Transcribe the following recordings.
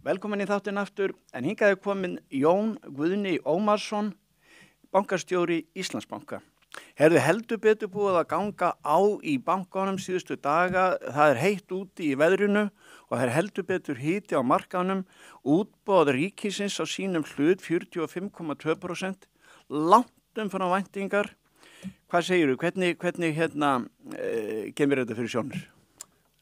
Velkomin í þáttinn aftur, en hingað er komin Jón Guðni Ómarsson, bankastjóri Íslandsbanka. Heldur betur búið að ganga á í bankanum síðustu daga, það er heitt úti í veðrinu og það er heldur betur hiti á markaðnum, útboð ríkisins á sínum hlut 45,2%, langt umfram væntingar. Hvað segirðu, hvernig kemur þetta fyrir sjónir?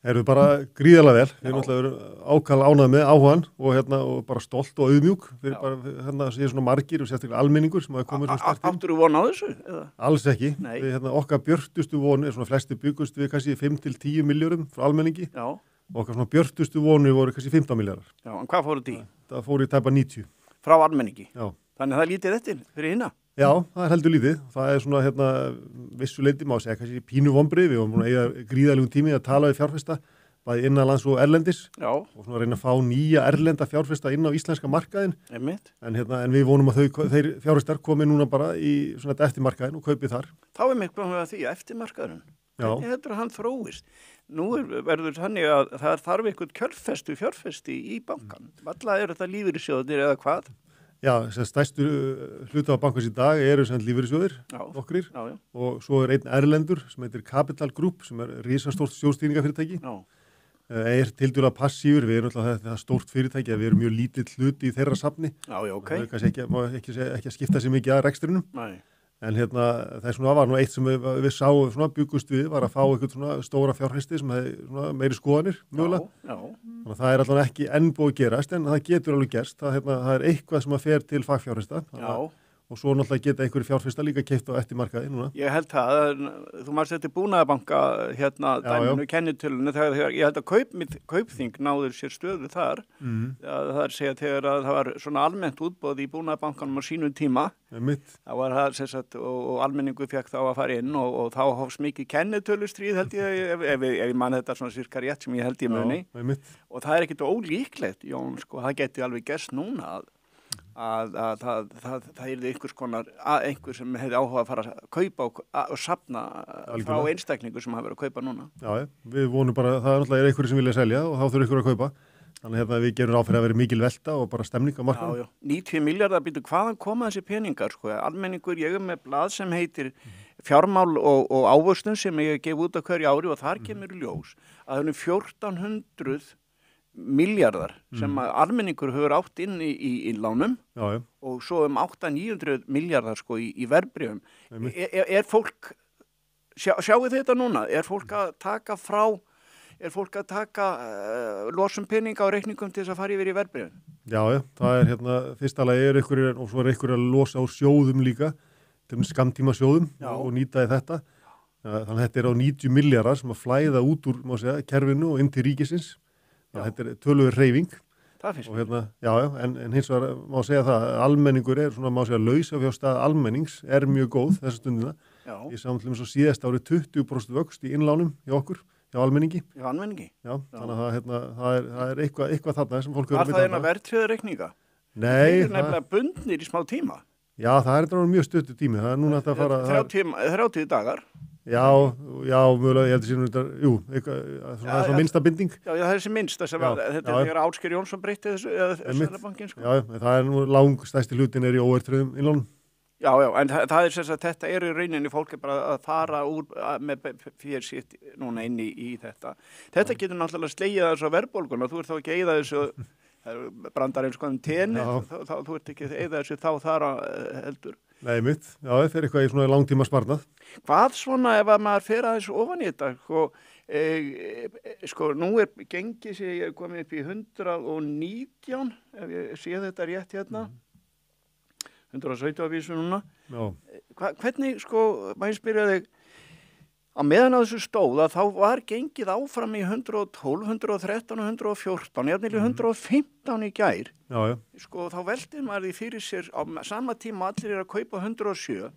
Erum við bara gríðarlega vel, við erum náttúrulega ákala ánægð með áhugann og bara stolt og auðmjúk fyrir bara séu svona margir og sérstaklega almenningur sem hafa komið svona sterkt inn. Áttirðu von á þessu? Eða? Alls ekki, við okkar björtustu von svona flesti byggust við kannski 5 til 10 milljörðum frá almenningi. Já. Og okkar svona björtustu vonir voru kannski 15 milljarðar. Já, en hvað fóru því? Það fóru í tæpa 90. Frá almenningi? Já. Þannig það lítið eftir fyrir hinna? Já, það er heldur lítið. Það er svona vissuleyti má segja kannski pínu vonbrigði. Við vorum búin að eiga gríðarlegum tími að tala við fjárfesta, bæði innanlands og erlendis. Já. Og svona reyna að fá nýja erlenda fjárfesta inn á íslenska markaðinn. Einmitt. En við vonum að þeir fjárfestar komi núna bara í svona eftirmarkaðinn og kaupi þar. Þá er mig komið að því eftirmarkaðurinn. Hvernig heldur hann þróist? Nú verður þannig að það þarf eitthvað fjárfesti í bankan. Alla eru þetta lífeyrissjóðir eða hvað? Já, stærstu hluta á bankans í dag eru sem lífeyrissjóðir, nokkrir, og svo er einn erlendur sem heitir Capital Group sem er risastórt sjóðstýringafyrirtæki. Er tildulega passífur, við erum alltaf þetta stórt fyrirtæki að við erum mjög lítill hluti í þeirra safni. Já, ok. Það er kannski ekki að skipta sér mikið að rekstrinum. Nei. En það er svona var nú eitt sem við sáum svona byggust við var að fá eitthvað svona stóra fjárfesti sem hefði svona meiri skoðanir mögulega. Já. Þannig að það er allavega ekki enn búið að gerast en það getur alveg gerst. Það er eitthvað sem að fer til fagfjárfesta. Já. Og svo náttúrulega geta einhverju fjárfesta líka keypt á eftirmarkaði núna. Ég held það, þú maður settir Búnaðarbanka dæminu kennitölunni þegar ég held að Kaupþing náður sér stöðu þar. Það er segja þegar að það var svona almennt útboð í Búnaðarbankanum á sínum tíma. Það var það sérstætt og almenningu fekk þá að fara inn og þá hófst mikið kennitölustríð held ég ef ég man þetta svona cirka rétt sem ég held ég muni. Og það er ekkert ólíklegt, Jón, sko, það geti alveg gerst núna að það yrði einhver sem hefði áhuga að fara að kaupa og safna frá einstaklingu sem hafa verið að kaupa núna. Já, við vonum bara að það náttúrulega einhverju sem vilja selja og þá þurfa einhverju að kaupa. Þannig að við gerum ráð fyrir að vera mikil velta og bara stemning á markaðnum. Já, 90 milljarðar býtu hvaðan koma þessi peningar, sko? Almenningur, ég er með blað sem heitir fjármál og ávöxtun sem ég gef út á hverju ári og þar kemur ljós að það eru 1400 milljarðar sem almenningur hefur átt inn í lánum og svo 800-900 milljarðar sko í verðbréfum. Er fólk, sjáu þetta núna, er fólk að taka losum peninga á reikningum til þess að fara yfir í verðbréfum? Já, það er fyrsta lagi einhverjir og svo er einhverjir að losa á sjóðum líka, til skammtíma sjóðum og nýta í þetta. Þannig að þetta er á 90 milljarðar sem að flæða út úr kerfinu og inn til ríkisins. Þetta er töluverð hreyfing. Það finnst mér. En hins vegar má segja það að almenningur er svona, má segja, lausafjárstaða almennings er mjög góð þessa stundina. Ég sá til svo síðast árið 20% vöxt í innlánum hjá okkur, hjá almenningi. Já, almenningi? Já, þannig að það er eitthvað þarna sem fólk Var það verðtryggða reikninga? Nei. Þeir eru nefnilega bundnir í smá tíma. Já, það er mjög stuttur tími. Það er núna að fara 30 dagar. Já, mögulega, ég heldur síðan það er svona minnsta binding. Já, það er þessi minnsta sem þetta er þegar Ásgeir Jónsson breytti þessu, eða Seðlabankinn, sko. Já, það er nú langstærsti hlutin í óverðtryggðum innlánum. Já, en það er sem sagt, þetta er í rauninni fólk er bara að fara úr með fyrir sitt núna inn í þetta. Þetta getur náttúrulega slegið þessu á verðbólguna, þú ert þá ekki að eyða þessu, brandar eins og tenni, þú ert ekki að eyða þessu þá þar heldur. Nei, það er eitthvað í svona langtíma sparnað. Hvað svona ef að maður fer aðeins ofan í þetta, sko, nú er gengið sem ég er komið upp í 119, ef ég sé þetta rétt hérna, 117 á vísu núna. Hvernig, sko, maður spyrja þig, á meðan á þessu stóð að þá var gengið áfram í 112, 113 og 114, jafnvel í 115 í gær. Sko, þá veltir maður því fyrir sér á sama tíma allir að kaupa 107.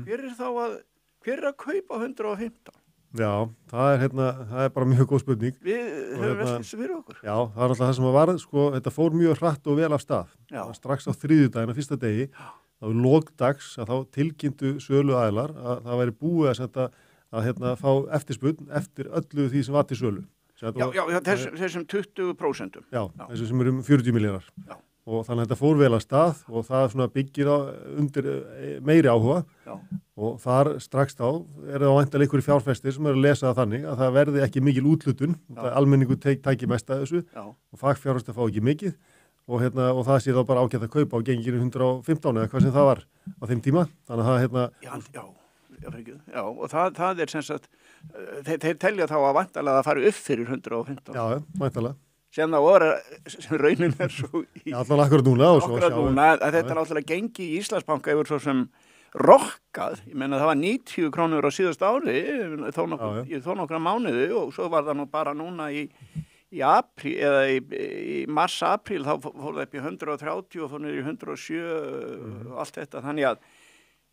Hver er að kaupa 115? Já, það er bara mjög góð spurning. Við höfum velt þessu fyrir okkur. Já, það er alltaf það sem var, sko, þetta fór mjög hratt og vel af stað. Strax á þriðjudaginn, á fyrsta degi, þá lókdags að þá tilkynntu sölu aðilar að það væri búið að fá eftirspurn eftir öllu því sem var til sölu. Þessum 20%. Já, þessum sem eru 40 milljarðar. Og þannig að þetta fór vel að stað og það svona byggir undir meiri áhuga og þar strax þá það væntanlega einhverjir fjárfestir sem eru að lesa það þannig að það verði ekki mikil úthlutun, almenningur tæki mest að þessu og fagfjárfestar fá ekki mikið og það sé þá bara ágætt að kaupa á genginu 115 eða hvað sem það var á þeim tíma. Þannig að það Já, og það sem sagt, þeir telja þá að væntanlega að fara upp fyrir 115. Já, væntanlega. Sem það voru, sem raunin svo í... Allan akkurat núna. Að þetta náttúrulega gengi í Íslandsbanka yfir svo sem rokkað. Ég meina það var 90 krónur á síðast ári, þó nokkra mánuði og svo var það nú bara núna í apríl, eða í mars-apríl þá fór það upp í 130 og fór niður í 107 og allt þetta. Þannig að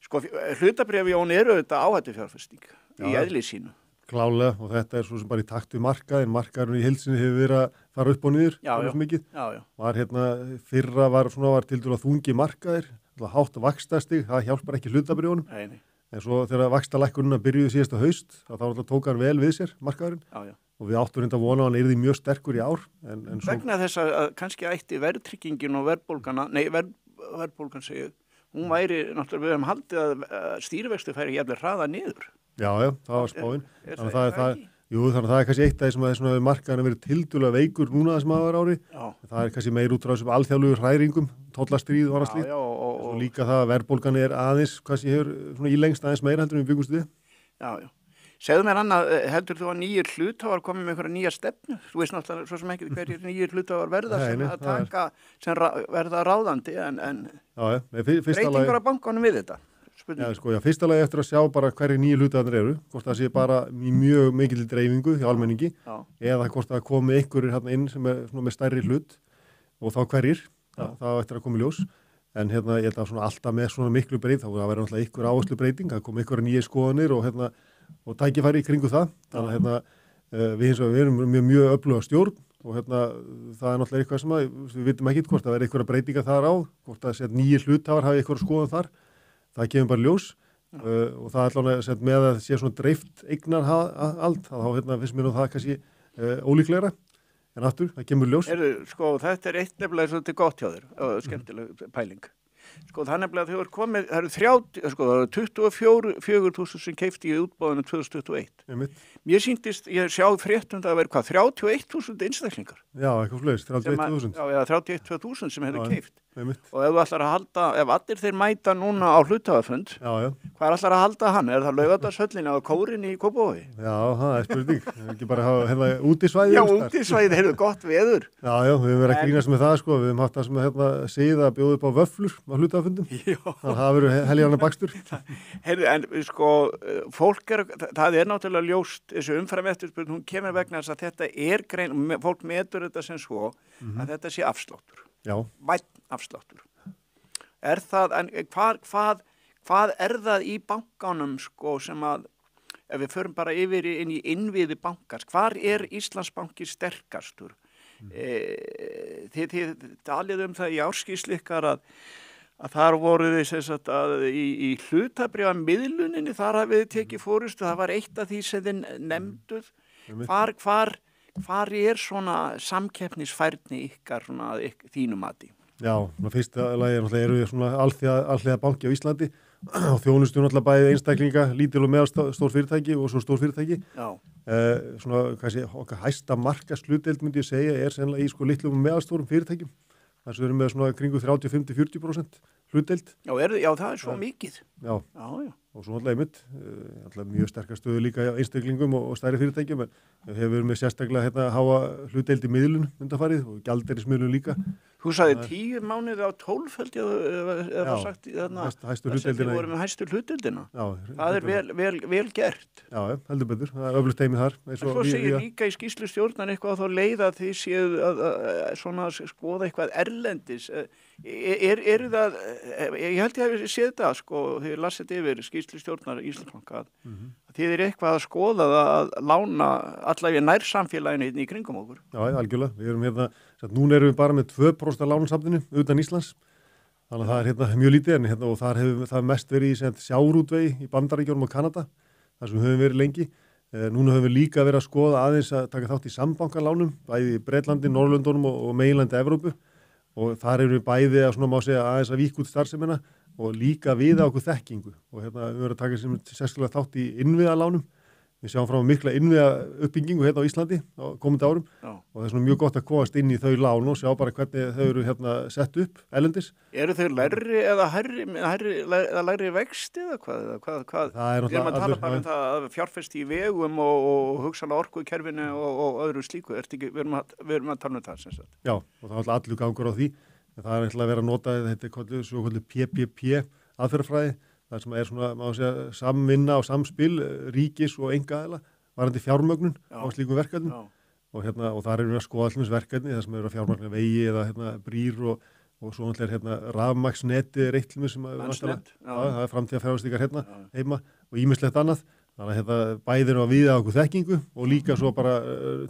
sko, hlutabréfjón eru þetta áhættufjárfesting í eðli sínu. Klálega og þetta svo sem bara í takt við markaðurinn í heilsinni hefur verið að fara upp og niður mikið. Var fyrra var til dæmis þungi markaðir, hátt vaxtastig, það hjálpar ekki hlutabréfunum. En svo þegar vaxtalækkunina byrjuði síðasta haust, þá tók hann vel við sér markaðurinn. Og við áttum reynda að vona að hann yrði mjög sterkur í ár. Vegna þess að kannski ætti verðtryggingin og verðbólgan segir, hún væri náttúrulega við höfum haldið að stýrivexti færi jafnvel hraða niður. Já, það var spáin. Þannig að það kannski eitt af því sem að markaðurinn verið tildulega veikur núna þessum ári. Það kannski meir út frá þessum alþjóðlegu hræringum, tollastríð og annað slíkt. Og líka það að verðbólgan aðeins, kannski hefur í lengst aðeins meira heldur en við byggumst við. Já. Segðu mér annað, heldur þú að nýjir hluthafar komið með einhverja nýja stefnu? Þú veist náttúrulega svo sem ekki hverjir nýjir hlutafar verða sem verða ráðandi en breytingar á bankanum við þetta? Fyrsta lagi eftir að sjá bara hverju nýju hlutafarnir eru, hvort það sé bara í mjög mikil dreifingu hjá almenningi eða hvort það komi einhverjir hérna inn sem með stærri hlut og þá hverjir, það eftir að koma í ljós. En ég held að alltaf með svona miklu breyting, þá verður náttúrulega einhver áherslu breyting, það kom einhverja nýja skoðanir og tækifæri í kringu það. Þannig að við erum mjög öfluga stjórn og það náttúrulega eitthvað sem við vitum ekki hvort það verður einhverja breytinga þar á, hvort það nýjir hluthafar hafi einhverja skoðan þar. Það kemur bara ljós og það allavega með að sé svona dreift eignarhald, þá finnst mér það kannski ólíklegra. En aftur, það kemur ljós. Þetta eitt nefnilega svolítið gott hjá þér, skemmtileg pæling. Það er nefnilega þegar komið, það eru 24.000 sem keifti í útboðinu 2021. Mér sýndist, ég sjáð fréttum það að vera 31.000 einstaklingar. Já, eitthvað fleist, 31.000. Já, 31.000 sem hefðu keift. Og ef þú ætlar að halda, ef allir þeir mæta núna á hluthafafund, hvað ætlar að halda hann? Er það Laugardalshöllin eða Kórinn í Kópavogi? Já, það spurning. Ekki bara hafa útisvæði. Já, útisvæði, heyrðu gott veður. Já, við höfum verið að grínast með það, við höfum haft það sem segið að bjóða upp á vöfflur á hluthafafundum. Þannig að það verður heljarna bakstur. Heyrðu, en fólk það náttúrulega ljóst, þessu umframeftirspurn, hún kemur vegna þess að þetta grein, fólk metur þetta sem svo að þetta sé afsláttur. Vænn afsláttur. Er það, en hvað er það í bankanum sem að, ef við förum bara yfir inn í innviði bankars, hvar er Íslandsbanki sterkastur? Þið talið það í ársskýrslu ykkar að þar voruð þið í hlutabréfamiðluninni, þar hafið þið tekið forystu, það var eitt af því sem þið nefnduð. Hvar er svona samkeppnisfærni ykkar þínu mati? Já, fyrsta lagi eru við svona alþjóða banki á Íslandi og þjónustu náttúrulega bæði einstaklinga, lítil og meðalstór fyrirtæki og svo stór fyrirtæki. Svona kannski okkar hæsta markaðshlutdeild myndi ég segja sennilega í litlum og meðalstórum fyrirtækjum. Þess að við erum með svona kringu 35-40% hlutdeild. Já, það er svo mikið. Já. Og svo náttúrulega mjög sterkar stöðu líka á einstaklingum og stærri fyrirtækjum, en hefur verið með sérstaklega háa hlutdeild í miðlun undanfarið og gjaldeyrismiðlun líka. Þú sagði 10 mánuði á 12 held ég eða sagt hæstu hlutdeildina. Við vorum með hæstu hlutdeildina. Það er vel gert. Já, heldur betur. Það er öflugt teymið þar. En svo segir líka í skýrslu stjórnar eitthvað þá leiða því séð að skoða eitthvað erlendis. Eru það, ég held ég að séð það þegar ég las þetta yfir skýrslu stjórnar Íslandsbanka að þið er eitthvað að skoða að lána allavega nærsamfélaginu í kringum okkur. Já, algjörlega. Við erum núna erum við bara með 2% af lánasafninu utan Íslands. Þannig að það er mjög lítið og þar hefur það mest verið í sjávarútvegi í Bandaríkjunum og Kanada, þar sem við höfum verið lengi. Núna höfum við líka verið að skoða aðeins að taka þátt í sambankalánum, bæði í Bretlandi, Norðurlöndunum og meginlandi Evrópu og þar eru við bæði að svona má segja aðeins að víkka út starfsemina og líka viða okkur þekkingu og við höfum verið að taka sérstaklega þátt í innviðalánum. Við sjáum frá mikla innviða uppbyggingu hérna á Íslandi á komandi árum og það er svona mjög gott að komast inn í þau lán og sjá bara hvernig þau eru hérna sett upp erlendis. Eru þau lægri eða lægri vexti eða hvað? Við erum að tala bara um það að fjárfesti í vegum og hugsanlega orkukerfinu og öðru slíku. Við erum að tala um það sem sagt. Já, og það er allur gangur á því. Það er að vera að nota þetta svo PPP aðferðafræði. Það sem er svona, má segja, samvinna og samspil ríkis og einkaaðila varandi fjármögnun á slíkum verkefnum og þar eru við að skoða allmest verkefni þar sem eru að fjármögna vegi eða brýr og svo náttúrulega rafmagnsneti er eitt sem það er framtíðarfjárfestingar heima og ýmislegt annað. Þannig að bæði eru að viða okkur þekkingu og líka svo bara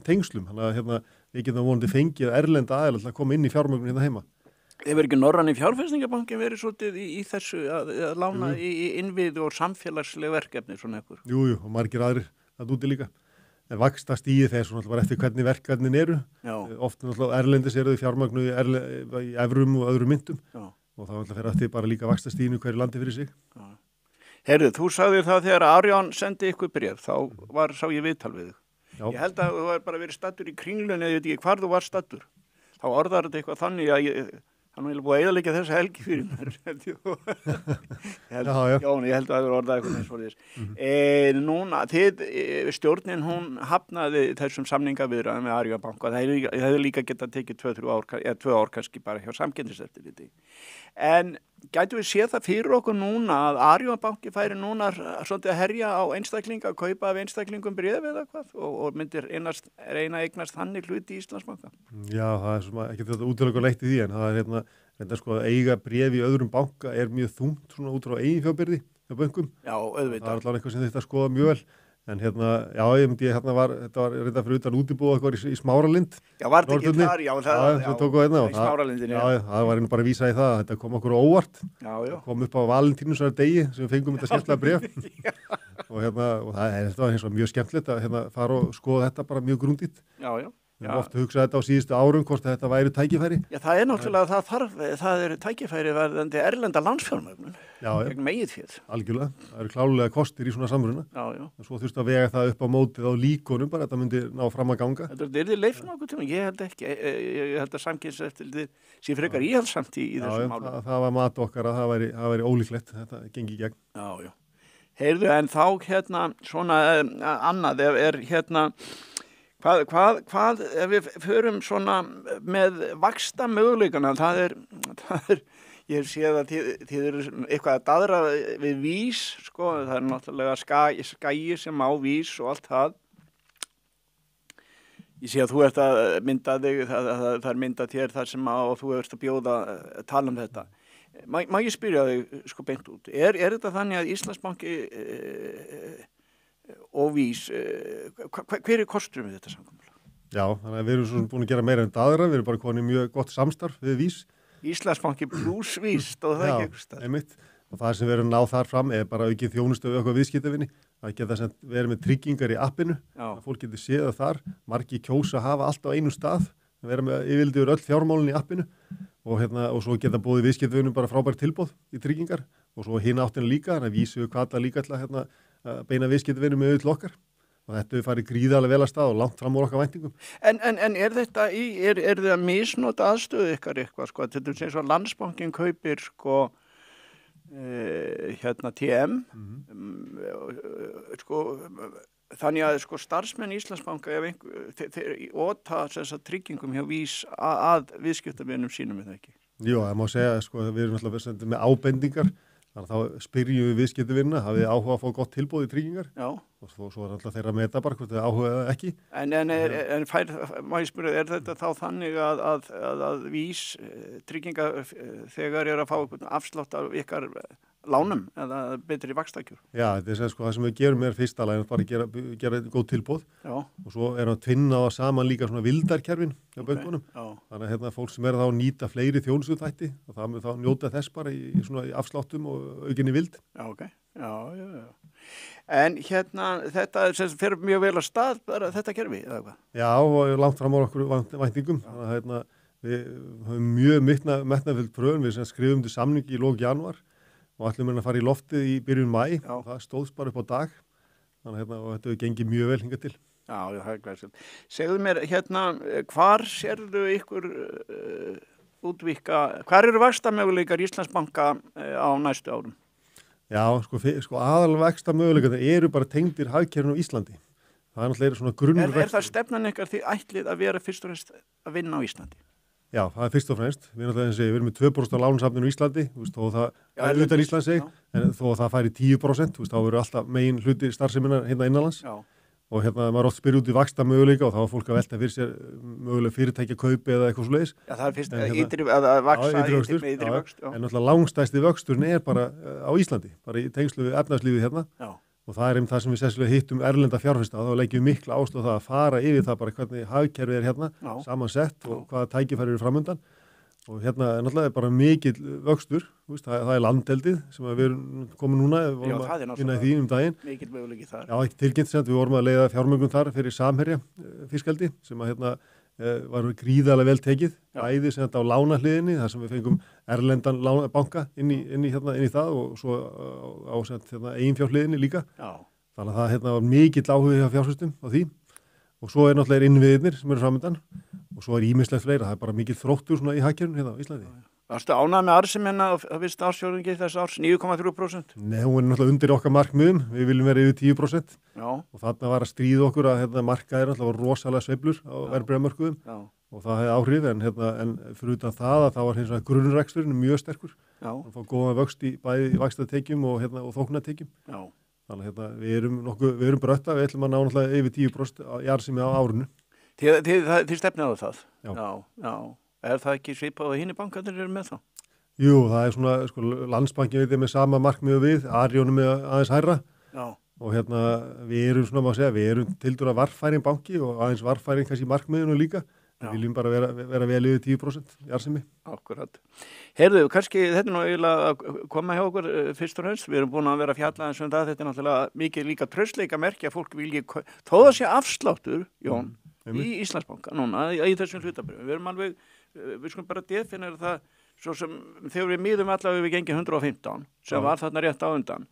tengslum. Þannig að við getum vonandi fengið erlenda aðila til að koma inn í fjármögnun hérna heima. Hefur ekki Norræni fjárfestingabankin verið svolítið í þessu að lána í innviði og samfélagsleg verkefni svona ekkur? Jú, og margir aðrir það úti líka. En vaxtastigið þeir svona bara eftir hvernig verkefnin eru. Oft náttúrulega erlendis eru þau fjármagnu í evrum og öðrum myntum og það fer eftir bara líka vaxtastiginu hverju landi fyrir sig. Heyrðu, þú sagðir það þegar Arion sendi ykkur bréf, þá sá ég viðtal við þig. Ég held að þú var bara verið staddur í Kringlunni, ég veit ekki hvar þú var staddur. Þá orðar þetta eitthvað þannig að hann var búið að eyðileggja þessa helgi fyrir mér. Jón, ég held að það er orðað eitthvað eins og þess. Núna, stjórnin, hún hafnaði þessum samningaviðræðum með Arion banka. Það hefði líka getað tekið 2 ár kannski bara hjá Samkeppniseftirliti. En gætu við séð það fyrir okkur núna að Arion banki færi núna svolítið að herja á einstaklinga, að kaupa af einstaklingum bréf eða hvað og myndir reyna að eignast þannig hluti í Íslandsbanka? Já, það er svona ekki þetta útilega leitt í því en það er reynda sko að eiga bréf í öðrum banka er mjög þungt svona út frá eiginfjárbyrði hjá bönkum. Já, auðvitað. Það er allavega eitthvað sem þetta skoða mjög vel. En þetta var reynda fyrir utan útibúð eitthvað í Smáralind. Já, var þetta ekki þar? Já, í Smáralindinni. Já, það var bara að vísa í það. Þetta kom okkur óvart. Já. Kom upp á Valentínusar degi sem við fengum þetta skemmtilega bréf. og það var eins og mjög skemmtilegt að fara og skoða þetta bara mjög grundigt. Já. Við höfum ofta hugsað þetta á síðustu árum hvort þetta væri tækifæri. Já, það er náttúrulega það er tækifæri verðandi erlenda lánsfjármögnun gegn eigið fé. Algjörlega, það eru klálega kostir í svona samruna. Já. Og svo þurfti að vega það upp á mótið á líkonum bara þetta myndi ná fram að ganga. Þetta er leyft nokkuð tíma, ég held ekki. Ég held að Samkeppniseftirlitið sé frekar íhaldssamt í þessu máli. Já, það var mat okkar að það væri ólíklegt, þetta gengi í gegn. Já. Heyrðu, en þá svona annað er Hvað ef við förum svona með vaxta möguleikana, það er ég hef séð að þið eru eitthvað að daðra við vís, sko, það er náttúrulega skagi sem á vís og allt það. Ég sé að þú ert að mynda þig, það er myndað þér þar sem og þú ert að bjóða að tala um þetta. Má ég spyrja þig sko beint út, er þetta þannig að Íslandsbanki og vís, hver er kosturum við þetta samkomulag? Já, þannig að við erum svona búin að gera meira en daðra, við erum bara konið mjög gott samstarf við vís. Íslandsbanki pluss vís, stóð það ekki eitthvað? Já, einmitt. Og það sem við erum náð þar fram er bara aukið þjónustu við okkur viðskiptavinni. Það geta verið með tryggingar í appinu, að fólk getur séð það þar. Margir kjósa að hafa allt á einum stað, að vera með yfirldi öll fjármálin í appinu og svo geta bóðið viðskiptavinnum bara frábært tilboð í tryggingar og svo hina áttinu líka, þannig að vísu hvata líka til að beina viðskiptavinnum með auðvitað okkar og þetta er farið gríðarlega vel að stað og langt fram úr okkar væntingum. En er þetta er þið að misnota aðstöðu ykkar eitthvað, sko, þetta er eins og Landsbankinn kaupir, sko, TM, sko, þannig að, sko, starfsmenn Íslandsbanka þeir óta þessa tryggingum hjá vís að viðskiptavinnum sínum við það ekki? Jú, það má segja, sko, við erum alltaf með ábendingar. Þannig að þá spyrjum við viðskiptavinna, hafið áhuga að fá gott tilboð í tryggingar. Já. Og svo er alltaf þeirra að meta bara hvort þið áhuga eða ekki. En má ég spyrja, er þetta þá þannig að vís trygginga þegar er að fá afslátt af ykkar lánum eða betri vaxtakjör? Já, þetta er sko það sem við gerum fyrsta lagi, bara gera góð tilboð. Já. Og svo erum við að tvinna á saman líka svona vildarkerfin hjá bönkunum. Já. Þannig að fólk sem þá að nýta fleiri þjónustuþætti og það mun þá njóta þess bara í svona afsláttum og aukinni vild. Já, ok. Já. En þetta fer mjög vel að stað bara þetta kerfi, eða hvað? Já, og langt fram á okkur væntingum. Þannig að við höfum mjög metnaðfullt pröfun, við skrifum til samningi í lok janúar og ætlum að fara í loftið í byrjun maí. Það stóðst bara upp á dag. Þannig og þetta hefur gengið mjög vel hingað til. Já, það er glæsilegt. Segðu mér hvar sérðu ykkur útvíkka, hvar eru vaxtamöguleikar Íslandsbanka á næstu árum? Já, sko aðalvaxtamöguleikar eru bara tengdir hagkerfinu á Íslandi. Það náttúrulega svona grunnvextir. Er það stefnan ykkar því ætlið að vera fyrst og fremst að vinna á Íslandi? Já, það fyrst og fremst. Við erum með 2% á lánasafninu á Íslandi, og það er utan Íslands en þó það færi 10%, þá verður alltaf megin hluti starfseminnar innanlands. Já. Og maður oft spyrir út í vaxtamöguleika og þá er fólk að velta fyrir sér mögulega fyrirtækja kaupi eða eitthvað svoleiðis. Já, það er fyrst að vaksa ytri vöxt. En náttúrulega langstæsti vöxturinn er bara á Íslandi, bara í tengslu við efnahagslífið hérna. Já. Og það það sem við sérstaklega hittum erlenda fjárfesta, þá leggjum við mikla áherslu á það að fara yfir það bara hvernig hagkerfið er hérna, samansett og hvaða tækifæri eru framundan. Og náttúrulega er bara mikill vöxtur, það er landeldið sem við erum komin núna, við vorum að vinna í því daginn. Mikill möguleiki þar. Já, ekki tilkynnt sem við vorum að leiða fjármögnun þar fyrir Samherja fiskeldi sem var gríðarlega vel tekið, bæði sem á lánahliðinni, þar sem við fengum erlendan banka inn í það og svo á eiginfjárhliðinni líka. Já. Þannig að það var mikill áhugi hjá fjárfestum á því. Og svo innviðirnir sem eru framöndan og svo ýmislegt fleira, það er bara mikið þróttur svona í hagkerfinu hérna á Íslandi. Varstu ánægð með arðsemina á fyrsta ársfjórðungi þess árs 9,3%? Nei, hún er náttúrulega undir okkar markmiðum, við viljum vera yfir 10%. Já. Og þarna var að stríða okkur að markaðir náttúrulega rosalega sveiflur á verðbréfamörkuðum og það hefði áhrif en fyrir utan það að þá var hins vegar grunnreksturinn mjög sterkur. Já. Það fá góða vöxt í bæði vaxtatekjum og þóknatekjum. Já. Þannig við erum brötta, við ætlum að ná náttúrulega yfir 10% í arðsemi á árinu. Þið stefnið á það? Já. Er það ekki svipað að hinni bankarnir eru með það? Jú, það er svona, Landsbanki veit með sama markmiðu við, Arjónum er aðeins hærra. Já. Og við erum svona, má segja, við erum tildur að varfærin banki og aðeins varfærin kannski markmiðinu líka. Við viljum bara vera vel yfir 10% í arðsemi. Akkurat. Heyrðu, kannski þetta nú eiginlega að koma hjá okkur fyrst og fremst. Við erum búin að vera fjallað það. Þetta er náttúrulega mikið líka traustleika merki að fólk vilji þó það sé afsláttur, Jón, í Íslandsbanka núna, í þessum hlutabrifum. Við erum alveg, við skulum bara definera það svo sem þegar við miðum allavega við gengið 115 sem var þarna rétt á undan.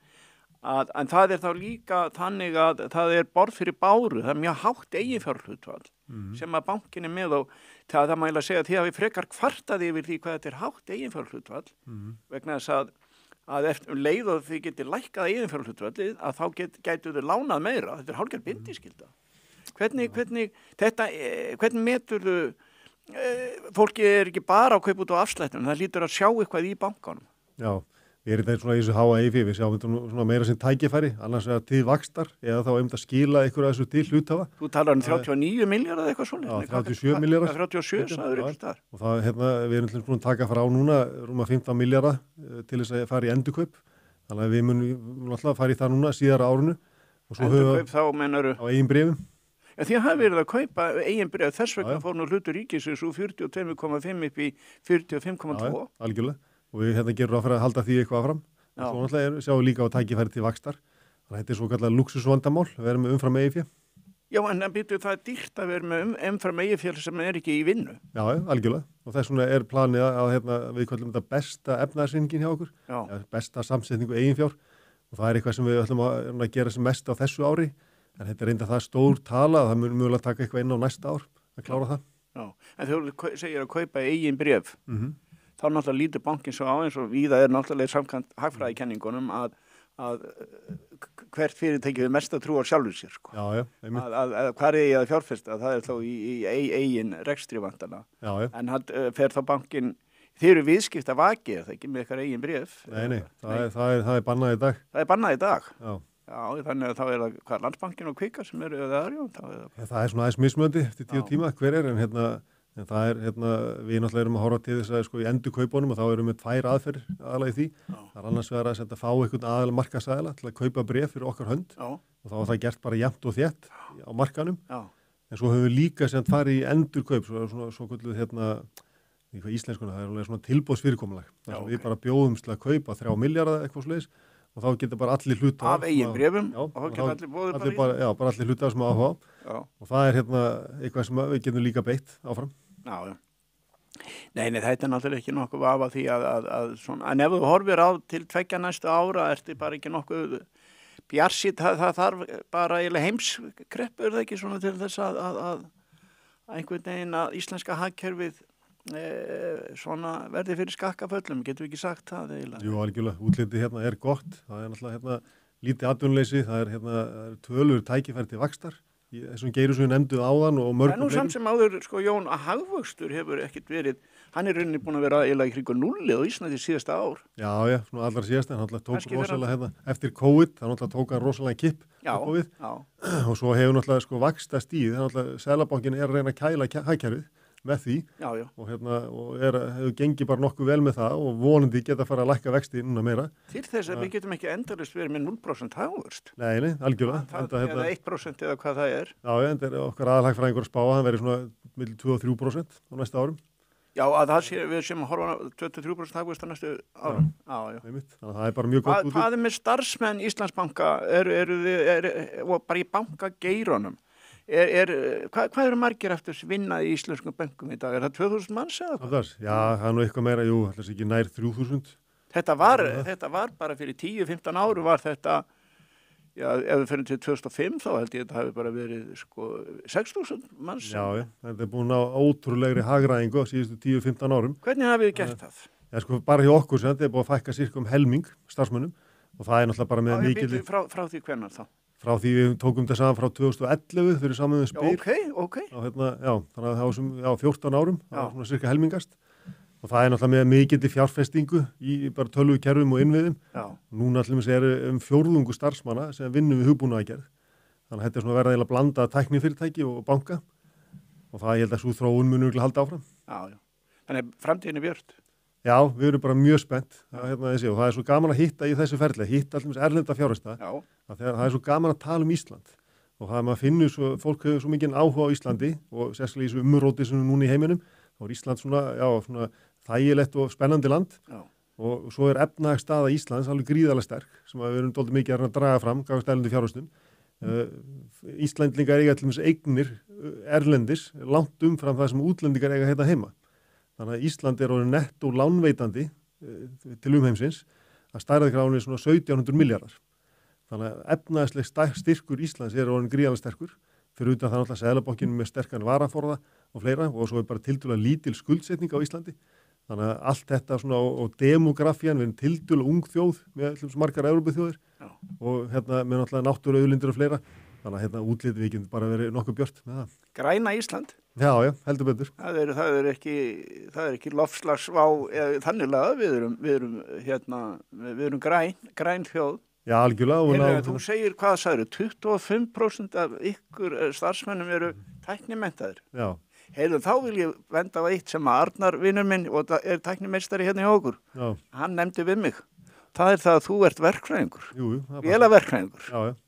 En það er þá líka þannig að það er borð fyrir báru, það er mjög hátt eiginfjárhlutfall sem að bankin er með og það má eiginlega segja að því að við frekar kvartaði yfir því hvað þetta er hátt eiginfjárhlutfall vegna þess að eftir leið og þið getur lækkað eiginfjárhlutfallið að þá gætu þau lánað meira, þetta er hálfgerð bindiskylda. Hvernig meturðu, fólki er ekki bara að kaupa út á afslættunum, það lítur að sjá eitthvað í bankanum. Já. Við erum þetta svona í þessu háa eifi, við sjáum þetta svona meira sem tækifæri, annars er það til vaxtar eða þá að skila einhverju af þessu til hluthafa. Þú talar 39 milljarða eða eitthvað svona? Já, 37 milljarðar. 37, það er ykkur þar. Og það, við erum búin að taka frá núna rúma 15 milljarða til þess að fara í endurkaup. Þannig að við munum alltaf fara í það núna síðara árinu. Endurkaup þá meinaru? Á eigin bréfum. Ja, því að það verið að kaupa eigin bréf, þess vegna fór nú hlutur ríkisins úr 42,5 upp í 45,2. Algjörlega. Og við gerum að halda því eitthvað áfram. Og svo náttúrulega sjáum við líka á tækifæri til vaxtar. Þannig að þetta er svo kallar luxusvandamál, við erum með umfram eigifé. Já, en það er dýrt að vera með umfram eigifé sem er ekki í vinnu. Já, algjörlega. Og þess vegna er planið að við kallum þetta besta efnaðarsýningin hjá okkur. Besta samsetningu eiginfjár. Og það er eitthvað sem við ætlum að gera sem mest á þessu ári. En þetta er reynda það stór tala að það mun mögulega taka eitthvað inn á næsta ár að klára það. Já, en þegar þú segir að kaupa eigin bréf, þá náttúrulega lítur bankin svo á eins og víða er náttúrulega samkvæmt hagfræðikenningunum að hvert fyrirtæki við mest að trúa sjálfur sér. Sko. Já, að hvar er ég að fjárfesta? Það er þá í eigin rekstri vantana. En fer þá bankin, þeir eru viðskipta vakið, það ekki með eitthvað eigin bréf. Nei, það er bannað í dag. Það er bannað í dag? Já, þannig að þá er það Landsbankin og Kvika sem eru eða Arjón. Það er svona aðeins mismöndi eftir 10 tíma hver er, en það er, við náttúrulega erum að horfa til þess að í endurkaupunum og þá erum við 2 aðferðir aðalega í því. Já. Það er annars vegar að fá einhvern aðal markaðsaðila til að kaupa bréf fyrir okkar hönd. Já. Og þá var það gert bara jafnt og þétt á markanum. Já. En svo höfum við líka farið í endurkaup, svo kvölduð í íslenskuna, það er alveg svona tilboðsfyrirkomulag. Þar sem við bara bjóðumst til að kaupa 3 milljarða eitthvað svoleiðis og þá getur bara allir hluta af eigin bréfum og þá getur allir bóðið bara já, bara allir hluta sem áhuga og það eitthvað sem við getum líka beitt áfram. Já. Nei, þetta náttúrulega ekki nokkuð vafa því að svona, en ef þú horfir á til 2 næstu ára, ertu bara ekki nokkuð bjartsýn, það þarf bara eiginlega heimskreppur það ekki svona til þess að einhvern veginn að íslenska hagkerfið svona verði fyrir skakkaföllum, getum við ekki sagt það eiginlega? Jú, algjörlega, útlitið gott, það náttúrulega lítið atvinnuleysi, það tölur tækifæri til vaxtar, þessum geirum sem við nefnduð áðan og mörgum. En nú samt sem áður, Jón, að hagvöxtur hefur ekkert verið, hann rauninni búin að vera eiginlega í kringu 0 á Íslandi síðasta ár. Já, svona allra síðasta, hann tók rosalega eftir COVID, hann tók hann rosalega kipp á COVID og svo hefur náttúrulega vaxtast í, þannig að Seðlabankinn að reyna að kæla hagkerfið með því og hefur gengið bara nokkuð vel með það og vonandi geta að fara að lækka vexti núna meira. Til þess að við getum ekki endalaust verið með 0% hagvöxt. Nei, algjörlega. Eða 1% eða hvað það er. Já, en það okkar aðalhagfræðingur að spá að hann verið svona milli 2 og 3% á næsta árum. Já, að við séum að horfa á 23% hagvöxt á næstu árum. Já. Þannig að það bara mjög gott út. Hvað með starfsmenn Íslandsbanka og bara í bankageironum? Hvað eru margir eftir vinna í íslenskum bönkum í dag? Er það 2000 manns eða hvað? Já, það er nú eitthvað meira, jú, alltaf ekki nær 3000. Þetta var bara fyrir 10-15 áru var þetta, já, ef við fyrir til 2005 þá held ég að þetta hafi bara verið 6000 manns. Já, þetta búin á ótrúlegri hagræðingu á síðustu 10-15 árum. Hvernig hafið þið gert það? Já, bara hjá okkur, þetta búið að fækka sirka helming starfsmönnum og það náttúrulega bara með mikil. Frá því hvenær þá? Frá því við tókum þetta saman frá 2011 fyrir saman Spyr. Ok. Þannig að það var 14 árum, það var svona cirka helmingast. Og það náttúrulega með mikill fjárfestingu í bara tölvukerfum og innviðum. Núna allir er 4 starfsmanna sem vinnum við hugbúnaðargerð. Þannig að þetta svona verða eiginlega blanda tæknifyrirtæki og banka. Og það ég held að svo þróun muni örugglega halda áfram. Já. Þannig að framtíðin björt. Já, við erum bara mjög spennt og það er svo gaman að hitta í þessu ferli, hitta allir erlenda fjárfesta, það er svo gaman að tala um Ísland og það maður finnur fólk hefur svo mikið áhuga á Íslandi og sérstaklega í þessu umróti sem núna í heiminum, þá er Ísland svona þægilegt og spennandi land og svo er efnahagsstaða Íslands alveg gríðarlega sterk sem við erum dálítið mikið að draga fram, gafast erlendu fjárfestum. Íslendingar eiga til dæmis eignir erlendis langt umfram það sem útlendingar eiga hérna heima. Þannig að Ísland er orðið nettó lánveitandi til umheimsins að stærðargráðunni er svona 1700 milljarðar. Þannig að efnahagsleg styrkur Íslands er orðin gríðarlega sterkur fyrir utan það náttúrulega Seðlabankinn með sterkan varaforða og fleira og svo er bara tiltölulega lítil skuldsetning á Íslandi. Þannig að allt þetta svona og demografían, við erum tiltölulega ung þjóð með margar Evrópuþjóðir og með náttúrulega náttúruauðlindir og fleira. Þannig að útlitið við getum bara verið nokkuð björt með það. Græna Ísland? Já, heldur betur. Það er ekki lofslagsvá þanniglega, við erum græn þjóð. Já, algjörlega. Þú segir, hvað sagðir, 25% af ykkur starfsmennum eru tæknimenntaðir. Já. Þá vil ég venda á eitt sem að Arnar vinur minn og er tæknimeistari hérna hjá okkur. Já. Hann nefndi við mig. Það er það að þú ert verkfræðingur. Jú. Vélaverkfræðingur. Já.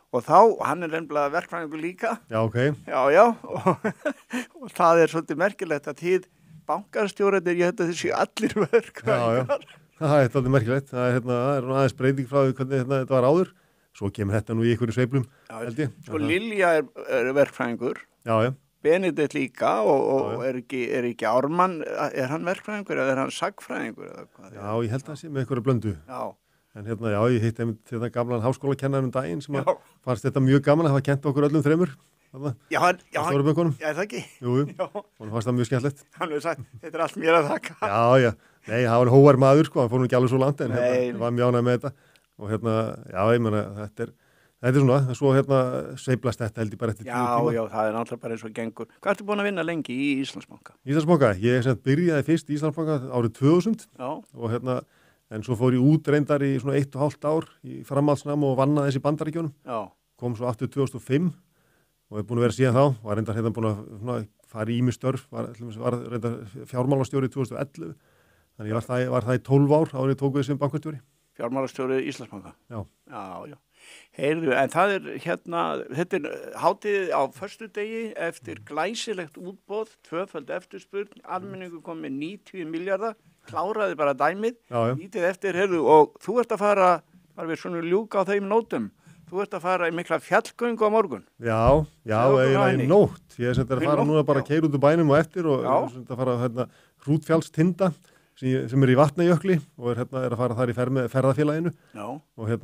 Og hann er nefnilega verkfræðingur líka. Já, ok. Já, og það er svolítið merkilegt að tíð bankarstjórarnir, ég held að þessi allir verkfræðingar. Já, það er svolítið merkilegt. Það er aðeins breyting frá því hvernig þetta var áður. Svo kemur þetta nú í einhverju sveiflum, held ég. Sko Lilja er verkfræðingur. Já. Benedikt líka og er ekki Ármann, er hann verkfræðingur eða er hann sagfræðingur? Já, ég held að það sé með einhverju blöndu. Já. En ég hitt einmitt þetta gamlan háskólakennarum daginn sem fannst þetta mjög gaman að hafa kent okkur öllum þremur. Já, er það ekki? Jú, og fannst það mjög skemmtilegt. Hann hefur sagt, þetta er allt mér að þakka. Já, nei, það var hóvar maður, hann fór nú ekki alveg svo langt, en var mjög ánægð með þetta. Og ég meina, þetta er svona, svo sveiflast þetta held ég bara eftir 10 tíma. Já, það er náttúrulega bara eins og gengur. Hvað ertu búin að vinna lengi í Íslandsbanka? Íslandsbanka, ég byrjaði fyrst í Íslandsbanka árið 2000 og en svo fór ég út reyndar í svona 1,5 ár í framhaldsnám og vann aðeins í Bandaríkjunum. Kom svo aftur 2005 og er búin að vera síðan þá. Var reyndar búin að fara í ýmis störf, var reyndar fjármálastjóri í 2011. Þannig ég var það í 12 ár áður ég tók við sem bankastjóri. Fjármálastjóri Íslandsbanka? Já. Heyrðu, en það er þetta er hátíð á föstudegi eftir glæsilegt útboð, 2-föld eftirspurn, almenningur kom með 90 milljarða, kláraði bara dæmið, lítið eftir, heyrðu, og þú ert að fara bara við svona ljúka á þeim nótum. Þú ert að fara í mikla fjallgöngu á morgun. Já, eiginlega í nótt. Ég er að fara núna bara að keyra út úr bænum og eftir og að fara Hrútfjallstinda sem í Vatnajökli og er að fara þar í ferðafélaginu. Já. Og ég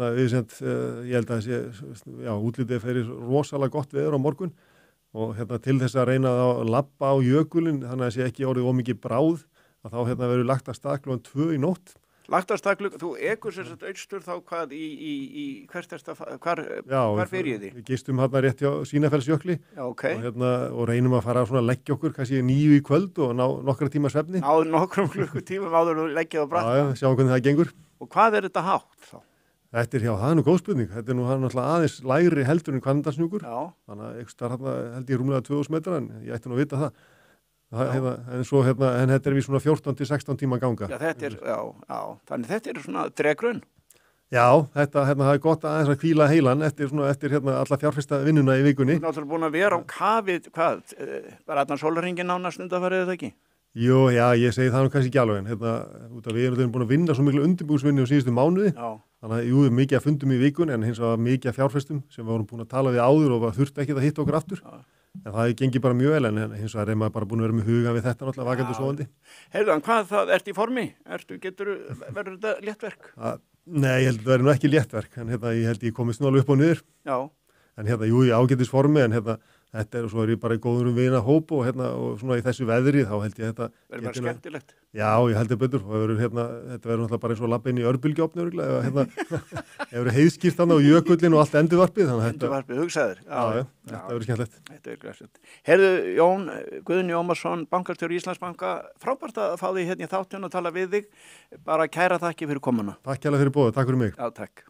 held að útlitið fyrir rosalega gott veður á morgun og til þess að reyna að labba á jökulinn, þannig að sé ekki orðið ómikið bráð, að þá verður lagt að stað klukkan 2 í nótt. Lagt að stað klukkan, þú ekur sér þetta austur þá hvað hvar fyrir ég því? Við gistum rétt hjá Sýnafellsjökli og reynum að fara að leggja okkur kannski 9 í kvöld og ná nokkra tíma svefni. Nokkrum klukkutímum áður og leggja það brætt. Já, sjáum hvernig það gengur. Og hvað er þetta hátt þá? Þetta það er góð spurning. Þetta er náttúrulega aðeins lægri heldur en Hvannadalshnjúkur. Þannig að ekstar held ég rúmlega 2000 metra en ég ætti nú að vita það. En þetta er við svona 14 til 16 tíma ganga. Já, þannig þetta er svona dregrun. Já, það er gott aðeins að hvíla heilan eftir alla fjárfesta vinnuna í vikunni. Þú náttúrulega búin að vera á kafið, bara allan sólarhringinn nánast undanfarið þetta ekki? Jú, já, ég segi það kannski ekki alveg, en út af við erum búin að vinna svo miklu undirbúsvinni á síðustu mánuði, þannig að jú, mikið að fundum í vikun, en hins vegar mikið að fjárfestum sem við vorum búin að tala við áður og þurfti ekki að hitta okkur aftur, en það gengi bara mjög vel, en hins vegar er maður bara búin að vera með huga við þetta náttúrulega vakandi og sofandi. Heyrðu, hvað ert í formi? Verður þetta léttverk? Nei, ég held að það verður nú ekki léttverk, en ég held ég komist nú alveg upp og niður. Já. En jú, í ágætis formi, en þetta og svo ég bara í góðurum vina hóp og svona í þessu veðri, þá held ég þetta verður bara skemmtilegt. Já, ég held betur og þetta verður náttúrulega bara eins og labba inn í örbylgjuofni örugglega, ef heiðskýrt þarna og jökullin og allt endurvarpið, þannig að endurvarpið, hugsaður. Já, þetta verður skemmtilegt. Þetta er græsett. Heyrðu, Jón Guðni Ómarsson, bankastjóri Íslandsbanka, frábært að fá þig í þáttinn og tala við þig. Bara kæra þakki fyrir komuna. Takk kærlega fyrir boðið, takk fyrir mig. Já, takk.